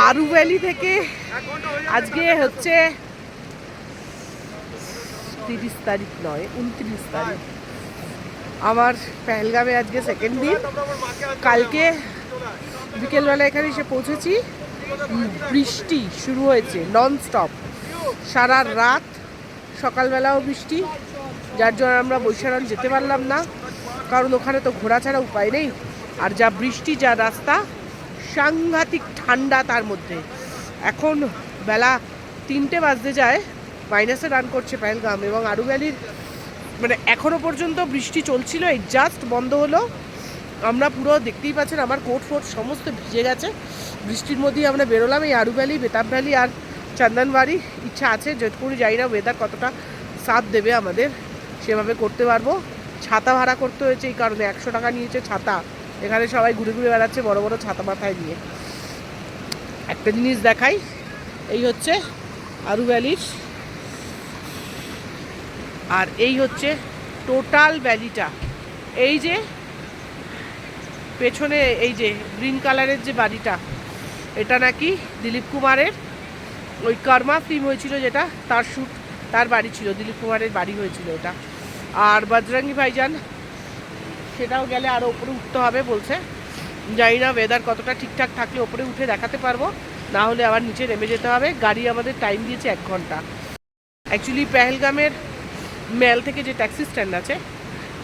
আরু valley থেকে আজকে হচ্ছে 30 তারিখ নয় 29 তারিখ। আমার পেহেলগামে আজকে সেকেন্ড দিন। কালকে বিকেলবেলা এখানে এসে পৌঁছেছি, বৃষ্টি শুরু হয়েছে নন স্টপ সারা রাত, সকালবেলাও বৃষ্টি, যার জন্য আমরা বৈশারণ যেতে পারলাম না, কারণ ওখানে তো ঘোরা ছাড়া উপায় নেই। আর যা বৃষ্টি, যা রাস্তা, সাংঘাতিক ঠান্ডা তার মধ্যে। এখন বেলা 3টে বাজতে যায়, মাইনাসে রান করছে পেহেলগাম এবং আরু ভ্যালির, মানে এখনও পর্যন্ত বৃষ্টি চলছিল, এই জাস্ট বন্ধ হলো। আমরা পুরো দেখতেই পাচ্ছেন আমার কোট ফোট সমস্ত ভিজে গেছে। বৃষ্টির মধ্যেই আমরা বেরোলাম এই আরু ভ্যালি, বেতাব ভ্যালি আর চন্দনবাড়ি। ইচ্ছা আছে যোধপুরে যাই না, ওয়েদার কতটা সাথ দেবে আমাদের সেভাবে করতে পারবো। ছাতা ভাড়া করতে হয়েছে এই কারণে, 100 টাকা নিয়েছে ছাতা। এখানে সবাই ঘুরে ঘুরে বেড়াচ্ছে বড় বড় ছাতা মাথায় নিয়ে। একটা জিনিস দেখাই, এই হচ্ছে আরু ভ্যালির, আর এই হচ্ছে টোটাল ভ্যালিটা। এই যে পেছনে এই যে গ্রিন কালারের যে বাড়িটা, এটা নাকি দিলীপ কুমারের ওই কর্মা ফিল্ম হয়েছিল যেটা, তার শ্যুট, তার বাড়ি ছিল, দিলীপ কুমারের বাড়ি হয়েছিল এটা। আর বজরঙ্গি ভাইজান, সেটাও গেলে আরও উপরে উঠতে হবে বলছে। জানি না ওয়েদার কতটা ঠিকঠাক থাকলে ওপরে উঠে দেখাতে পারবো, না হলে আবার নিচে নেমে যেতে হবে। গাড়ি আমাদের টাইম দিয়েছে 1 ঘন্টা। অ্যাকচুয়ালি পেহেলগামের মেল থেকে যে ট্যাক্সি স্ট্যান্ড আছে,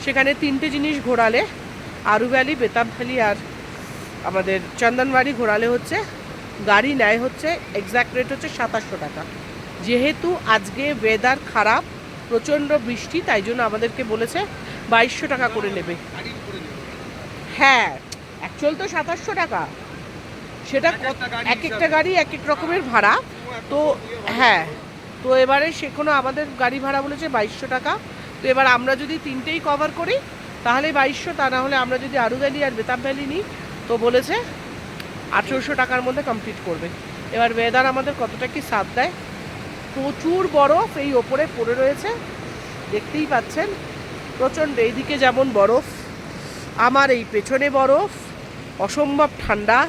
সেখানে 3টে জিনিস ঘোরালে, আরু ভ্যালি, বেতাব ভ্যালি আর আমাদের চন্দনবাড়ি ঘোরালে হচ্ছে গাড়ি নেয় হচ্ছে এক্স্যাক্ট রেট হচ্ছে 2700 টাকা। যেহেতু আজকে ওয়েদার খারাপ, প্রচণ্ড বৃষ্টি, তাই জন্য আমাদেরকে বলেছে 2200 টাকা করে নেবে। হ্যাঁ, অ্যাকচুয়াল তো 2700 টাকা, সেটা এক একটা গাড়ি এক এক রকমের ভাড়া। তো হ্যাঁ, তো এবারে সেখানে আমাদের গাড়ি ভাড়া বলেছে 2200 টাকা। তো এবার আমরা যদি 3টেই কভার করি তাহলে 2200, তা না হলে আমরা যদি আরু ভ্যালি আর বেতাব ভ্যালি নিই তো বলেছে 1800 টাকার মধ্যে কমপ্লিট করবে। এবার ওয়েদার আমাদের কতটা কি সাথ দেয়। প্রচুর বরফ এই ওপরে পড়ে রয়েছে, দেখতেই পাচ্ছেন প্রচণ্ড। এইদিকে যেমন বরফ, আমার এই পেছনে বরফ, অসম্ভব ঠান্ডা,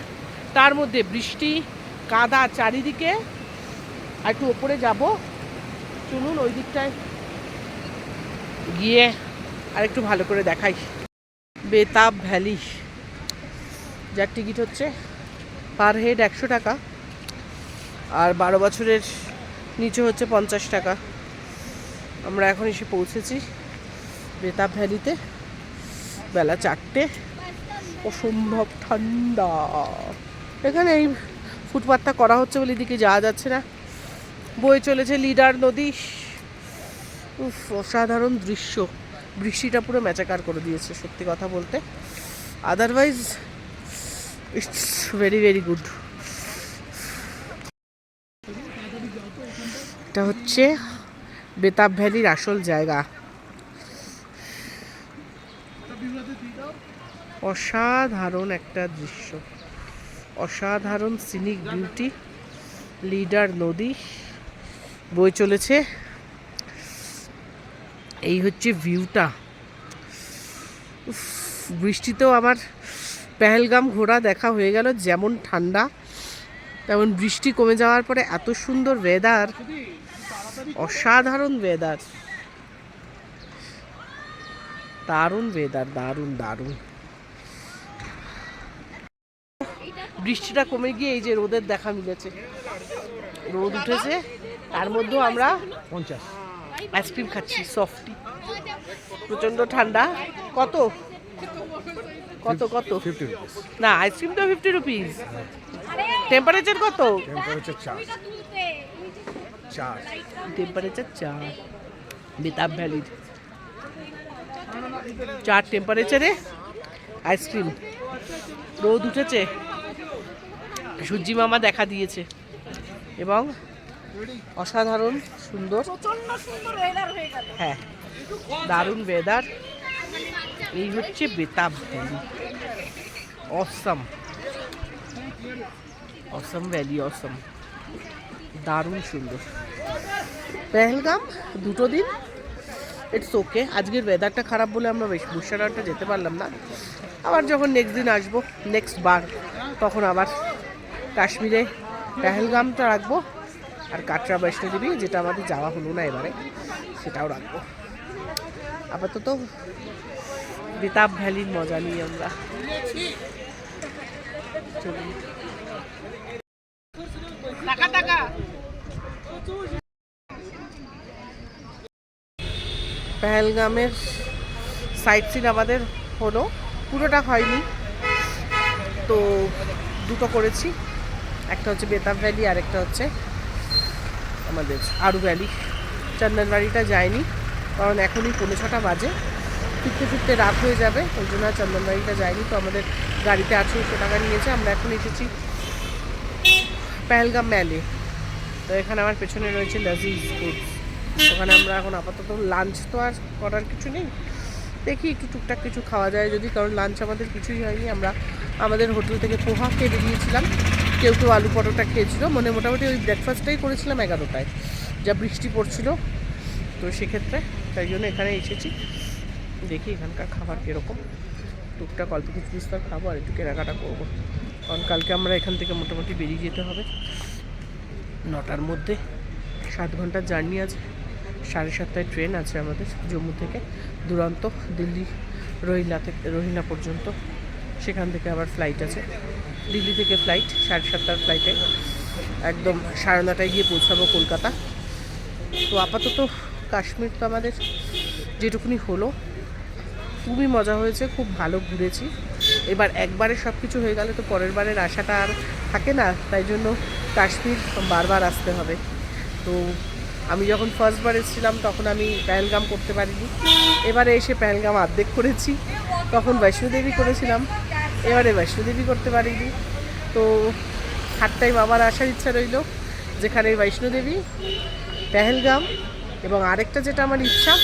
তার মধ্যে বৃষ্টি, কাদা চারিদিকে। আর একটু ওপরে যাব, চলুন ওই দিকটায় গিয়ে আর একটু ভালো করে দেখাই। বেতাব ভ্যালি, যার টিকিট হচ্ছে পার হেড 100 টাকা, আর 12 বছরের নিচে হচ্ছে 50 টাকা। আমরা এখন এসে পৌঁছেছি বেতাব ভ্যালিতে, বেলা 4টে। অসম্ভব ঠান্ডা এখানে। এই ফুটপাথটা করা হচ্ছে বলে এদিকে যাওয়া যাচ্ছে না। বয়ে চলেছে লিডার নদী। উফ, অসাধারণ দৃশ্য। বৃষ্টিটা পুরো ম্যাচাকার করে দিয়েছে সত্যি কথা বলতে, otherwise it's very very good. এটা হচ্ছে বেতাব ভ্যালির আসল জায়গা। অসাধারণ একটা দৃশ্য, অসাধারণ সিনিক বিউটি। লিডার নদী বয়ে চলেছে, এই হচ্ছে ভিউটা। বৃষ্টিতেও আমার পেহেলগাম ঘোরা দেখা হয়ে গেল। যেমন ঠান্ডা তেমন বৃষ্টি কমে যাওয়ার পরে এত সুন্দর ওয়েদার, অসাধারণ ওয়েদার, দারুণ ওয়েদার, দারুণ দারুণ। বৃষ্টিটা কমে গিয়ে এই যে রোদের দেখা মিলেছে, রোদ উঠেছে, তার মধ্যেও আমরা 50 আইসক্রিম খাচ্ছি, সফটি। প্রচন্ড ঠান্ডা। কত কত কত? 50 rupees। না, আইসক্রিম তো 50 রুপিস। টেম্পারেচার কত? টেম্পারেচার 4। টেম্পারেচার 4 বেতাব ভ্যালির, 4 টেম্পারেচারে আইসক্রিম। রোদ উঠেছে, সূর্যি মামা দেখা দিয়েছে এবং অসাধারণ সুন্দর, হ্যাঁ দারুণ ওয়েদার। এই হচ্ছে বেতাব ভ্যালি। অসম অসম ভ্যালি, অসম, দারুণ সুন্দর। পেহেলগাম 2 দিন, ইটস ওকে। আজকের ওয়েদারটা খারাপ বলে আমরা বুশারাটা যেতে পারলাম না। আবার যখন নেক্সট দিন আসবো, নেক্সট বার, তখন আবার কাশ্মীরে পেহেলগামটা রাখবো, আর কাটরা বৈষ্ণোদেবী যেটা আমাদের যাওয়া হলো না এবারে সেটাও রাখবো। আপাতত বেতাব ভ্যালির মজা নিই আমরা। চলুন। পেহেলগামের সাইট সিন আমাদের হলো, পুরোটা হয়নি, তো দুটো করেছি, একটা হচ্ছে বেতাব ভ্যালি আর একটা হচ্ছে আমাদের আরু ভ্যালি। চন্দনবাড়িটা যায়নি কারণ এখনই 5:45 বাজে, ফিরতে ফিরতে রাত হয়ে যাবে, ওই জন্য আর চন্দনবাড়িটা যায়নি। তো আমাদের গাড়িতে 1800 টাকা নিয়েছে। আমরা এখন এসেছি পেহেলগাম ম্যালে। তো এখানে আমার পেছনে রয়েছে লাজিজ ফুডস, ওখানে আমরা এখন আপাতত লাঞ্চ তো আর করার কিছু নেই, দেখি একটু টুকটাক কিছু খাওয়া যায় যদি, কারণ লাঞ্চ আমাদের কিছুই হয়নি। আমরা আমাদের হোটেল থেকে পোহা খেয়ে বেরিয়েছিলাম, কেউ কেউ আলু পরোটা খেয়েছিল, মানে মোটামুটি ওই ব্রেকফাস্টটাই করেছিলাম 11টায়, যা বৃষ্টি পড়ছিল, তো সেক্ষেত্রে তাই জন্য এখানে এসেছি। দেখি এখানকার খাবার কীরকম, টুকটাক অল্প কিছু বিস্তার খাবো আর একটু কেনাকাটা করবো, কারণ কালকে আমরা এখান থেকে মোটামুটি বেরিয়ে যেতে হবে 9টার মধ্যে। 7 ঘন্টার জার্নি আছে, 7:30টায় ট্রেন আছে আমাদের জম্মু থেকে দুরন্ত দিল্লি রোহিলা পর্যন্ত, সেখান থেকে আবার ফ্লাইট আছে, দিল্লি থেকে ফ্লাইট 7:30টার ফ্লাইটে একদম 9:30টায় গিয়ে পৌঁছাবো কলকাতা। তো আপাতত কাশ্মীর তো আমাদের যেটুকুনি হলো, খুবই মজা হয়েছে, খুব ভালো ঘুরেছি। এবার একবারে সব কিছু হয়ে গেলে তো পরের বারের আশাটা আর থাকে না, তাই জন্য কাশ্মীর বারবার আসতে হবে। তো আমি যখন ফার্স্টবার এসেছিলাম তখন আমি পেহেলগাম করতে পারিনি, এবারে এসে পেহেলগাম অর্ধেক করেছি, তখন বৈষ্ণোদেবী করেছিলাম, এবারে বৈষ্ণোদেবী করতে পারিনি। তো থার্ড টাইম আবার আসার ইচ্ছা রইল, যেখানে বৈষ্ণোদেবী, পেহেলগাম এবং আরেকটা যেটা আমার ইচ্ছা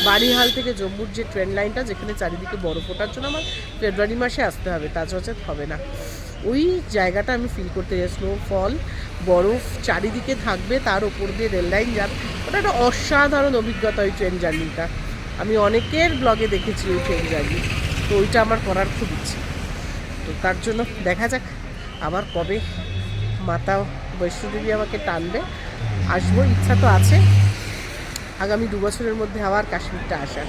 বানিহাল থেকে জম্মুর যে ট্রেন লাইনটা, যেখানে চারিদিকে বরফ ওঠার জন্য আমার ফেব্রুয়ারি মাসে আসতে হবে, তাছাড়া হবে না। ওই জায়গাটা আমি ফিল করতে যাই, স্নোফল, বরফ চারিদিকে থাকবে, তার ওপর দিয়ে রেল লাইন যাবে, ওটা একটা অসাধারণ অভিজ্ঞতা ওই ট্রেন জার্নিটা। আমি অনেকের ব্লগে দেখেছি ওই ট্রেন জার্নি, তো ওইটা আমার করার খুব ইচ্ছে। তো তার জন্য দেখা যাক আবার কবে মাতা বৈষ্ণোদেবী আমাকে টানবে, আসবো, ইচ্ছা তো আছে আগামী 2 বছরের মধ্যে আবার কাশ্মীরটা আসার।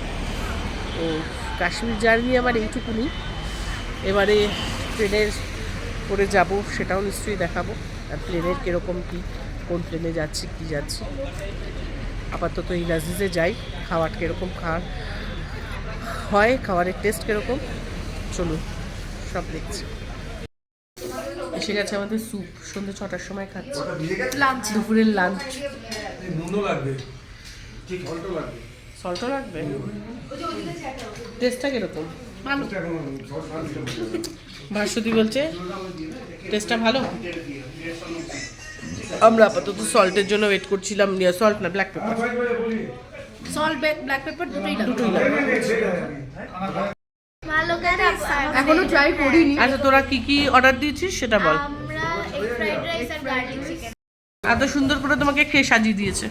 তো কাশ্মীর জার্নি আমার এইটুকুনি, এবারে ট্রেনের করে যাব সেটাও নিশ্চয়ই দেখাবো, আর প্লেনের কীরকম কী, কোন প্লেনে যাচ্ছি কী যাচ্ছি। আপাতত এই লাজিজে যাই, খাবার কীরকম হয়, খাবারের টেস্ট কীরকম, চলুন সব দেখছি। এসে গেছে আমাদের স্যুপ, সন্ধ্যে 6টার সময় খাচ্ছি, লাঞ্চ, দুপুরের লাঞ্চ। সল্টও লাগবে, টেস্টটা কিরকম? ভালো। ভাস্বতী বলছে টেস্টটা ভালো। আমরা আপাতত সল্টের জন্য ওয়েট করছিলাম, সল্ট না black pepper, salt black pepper দুটোই লাগবে। ভালো খেতে এখনো ট্রাই করিনি। আচ্ছা তোরা কি কি অর্ডার দিয়েছিস সেটা বল। আমরা এগ ফ্রাইড রাইস আর গার্লিক চিকেন। এত সুন্দর করে তোমাকে খেয়ে সাজিয়ে দিয়েছে,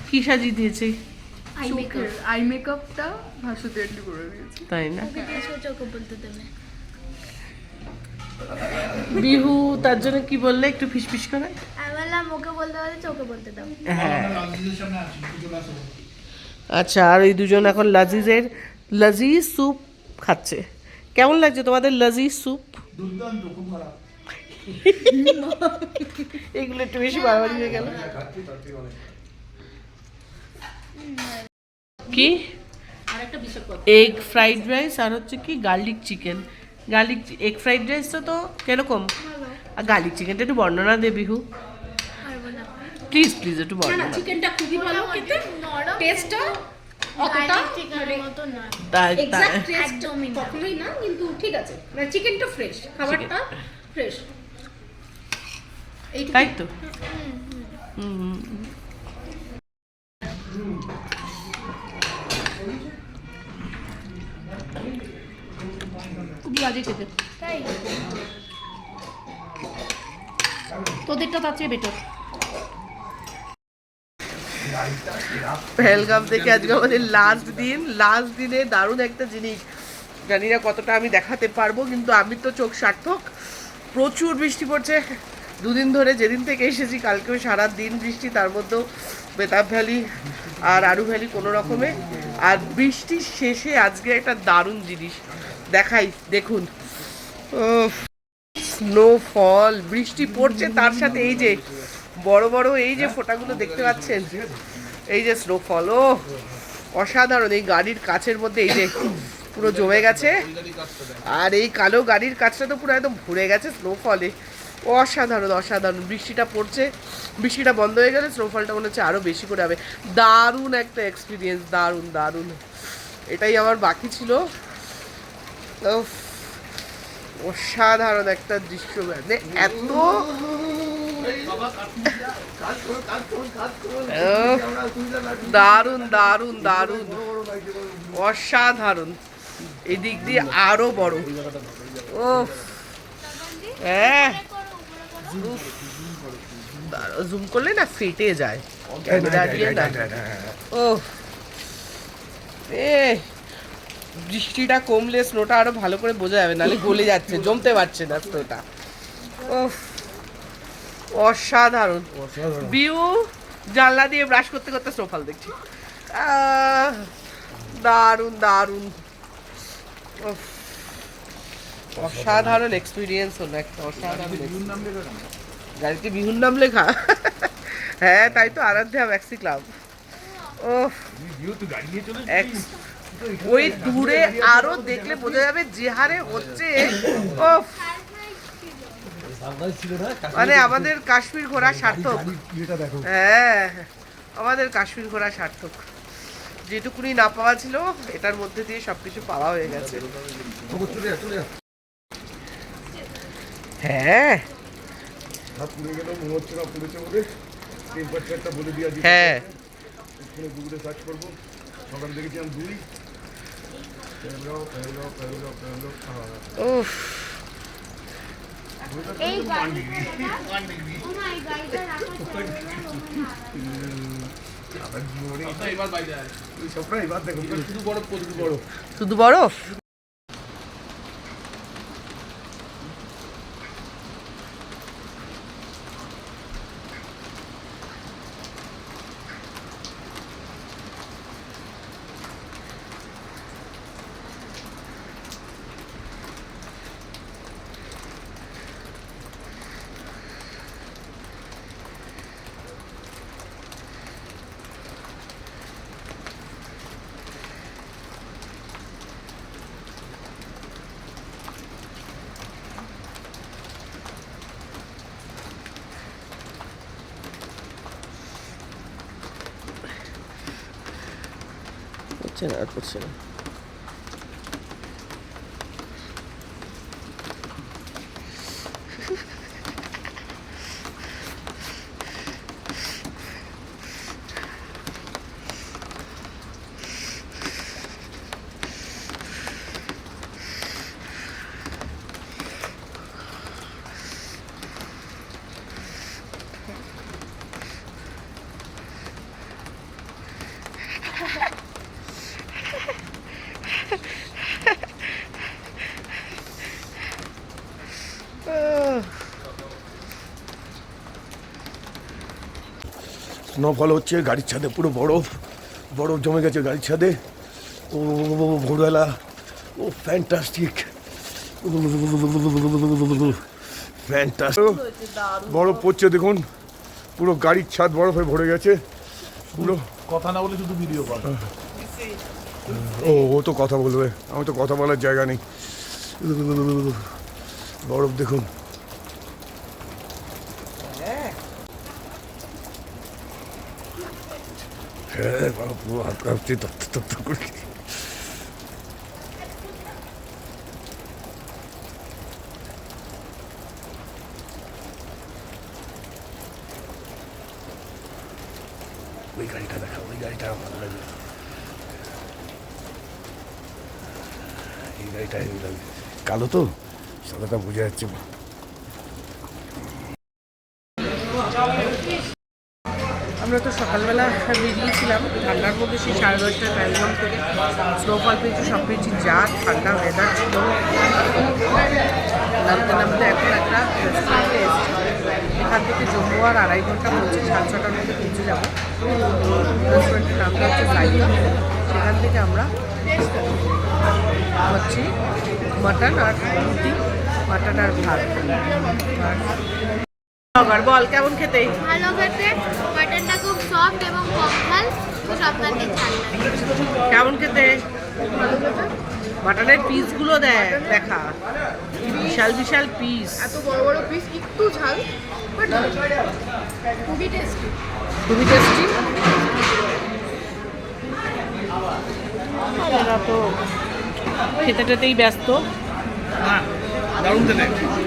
কি সাজিয়ে দিয়েছে? আই মেকআপটা ভাস্বতী একটু করে দিয়েছে, তাই না? ওকে কিছু চোখে বলতে দেবে। বিহু তার জন্য কি বললে একটু ফিসফিস করে? আমি বললাম ওকে বলতে বলতে চোখে বলতে দাও। হ্যাঁ আচ্ছা, আর এই দুজন এখন লাজিজ স্যুপ খাচ্ছে। কেমন লাগছে তোমাদের লাজিজ স্যুপ? এগুলো একটু বেশি বাড়াবাড়ি হয়ে গেল। কি এগ ফ্রাইড রাইস আর হচ্ছে কি গার্লিক চিকেন। এগ ফ্রাইড রাইসটা তো কিরকম, আর গার্লিক চিকেনটা একটু বর্ণনা দে বিহু, প্লিজ একটু বর্ণনা। চিকেনটা খুবই ভালো খেতে, টেস্টটা অতটা চিকেনের মতো না, এক্সাক্ট টেস্ট একদমই না। কখনোই না, কিন্তু ঠিক আছে, মানে চিকেনটা ফ্রেশ, খাবারটা ফ্রেশ, তাই তো। খুব বাজে খেতে, তাই তোদেরটা তার চেয়ে বেটার। পেহেলগাম থেকে আজকে আমাদের লাস্ট দিনে দারুণ একটা জিনিস, জানি না কতটা আমি দেখাতে পারবো, কিন্তু আমি তো চোখ সার্থক, প্রচুর বৃষ্টি পড়ছে দুদিন ধরে, যেদিন থেকে এসেছি কালকেও সারা দিন বৃষ্টি, তার মধ্যেও বেতাব ভ্যালি আর আরু ভ্যালি কোনো রকমে। আর বৃষ্টির শেষে আজকে একটা দারুণ জিনিস দেখাই, দেখুন স্নোফল, বৃষ্টি পড়ছে তার সাথে এই যে বড় বড় এই যে ফোঁটাগুলো দেখতে পাচ্ছেন, এই যে স্নোফল, ও অসাধারণ। এই গাড়ির কাছের মধ্যে এই যে পুরো জমে গেছে, আর এই কালো গাড়ির কাছটা তো পুরো একদম ভরে গেছে স্নোফলে। অসাধারণ অসাধারণ। বৃষ্টিটা পড়ছে, বৃষ্টিটা বন্ধ হয়ে গেলে স্নোফলটা মনে হচ্ছে আরও বেশি করে হবে। দারুণ একটা এক্সপিরিয়েন্স, দারুণ দারুণ। এটাই আমার বাকি ছিল। উফ, অসাধারণ একটা দৃশ্য, মানে এত দারুণ দারুণ দারুণ অসাধারণ। এদিক দিয়ে আরো বড়। ও হ্যাঁ, জুম করলে না ফেটে যায় ক্যামেরা দিয়ে না। ও এ বৃষ্টিটা কমলে স্নোটা আরো ভালো করে বোঝা যাবে, নাহলে গলে যাচ্ছে, জমতে পারছে না স্নোটা। ও অসাধারণ ভিউ। জানলা দিয়ে ব্রাশ করতে করতে স্নোফল দেখছি, দারুণ দারুণ। অসাধারণ এক্সপিরিয়েন্স হলো একটা, অসাধারণ। গাড়িতে বিহুর নাম লেখা? হ্যাঁ তাই তো, আরাধ্যা ম্যাক্সি ক্লাব। ও ওই দূরে আরো দেখলে বোঝা যাবে যে হারে হচ্ছে। ও মানে আমাদের কাশ্মীর ঘোরা সার্থক। হ্যাঁ আমাদের কাশ্মীর ঘোরা সার্থক। যেটুকুনি না পাওয়া ছিল এটার মধ্যে দিয়ে সবকিছু পাওয়া হয়ে গেছে। হ্যাঁ হ্যাঁ উফ এই শুধু বরফ। হচ্ছে না, আর করছে না। স্নোফল হচ্ছে গাড়ির ছাদে, পুরো বরফ বরফ জমে গেছে গাড়ির ছাদে। ও ভোরবেলা, ও ফ্যান্টাস্টিক, ফ্যান্টাস্টিক। বরফ পড়ছে দেখুন, পুরো গাড়ির ছাদ বরফে ভরে গেছে পুরো। কথা না বলে শুধু ভিডিও কর। ও তো কথা বলবে, আমি তো কথা বলার জায়গা নেই। বরফ দেখুন। হ্যাঁ পুরো হাত কাঁপছে, তপ্ত করে। ওই গাড়িটা দেখা, ওই গাড়িটা ভালো লাগে, এই গাড়িটা হেভি লাগে। কালো তো সাদাটা বোঝা যাচ্ছে। আমরা তো সকালবেলা বেরিয়েছিলাম ঠান্ডার মধ্যে, সেই 10:30 প্যালগাম থেকে। স্নোফল পেয়েছি, সব পেয়েছি, যা ঠান্ডা ওয়েদার ছিল। নামতে নামতে এখন একটা রেস্টুরেন্টে এসেছি। এখান থেকে জম্মু আর 2.5 ঘন্টা বলছে, 6:30টার মধ্যে পৌঁছে যাবো। রেস্টুরেন্টের নামটা হচ্ছে সাইড। সেখান থেকে আমরা হচ্ছে মাটন আর রুটি, মাটন আর ভাত। আর বল কেমন খেতে? ভালো খেতে, মাটনটা খুব সফট এবং কম ঝাল, সবটাতে ঝাল লাগে। কেমন খেতে? মাটনের পিসগুলো দেখা, কি বিশাল বিশাল পিস, এত বড় বড় পিস, একটু ঝাল, বাট খুবই টেস্টি। খুবই টেস্টি। এরা তো খেতে টেতেই ব্যস্ত। দারুণ খেতে।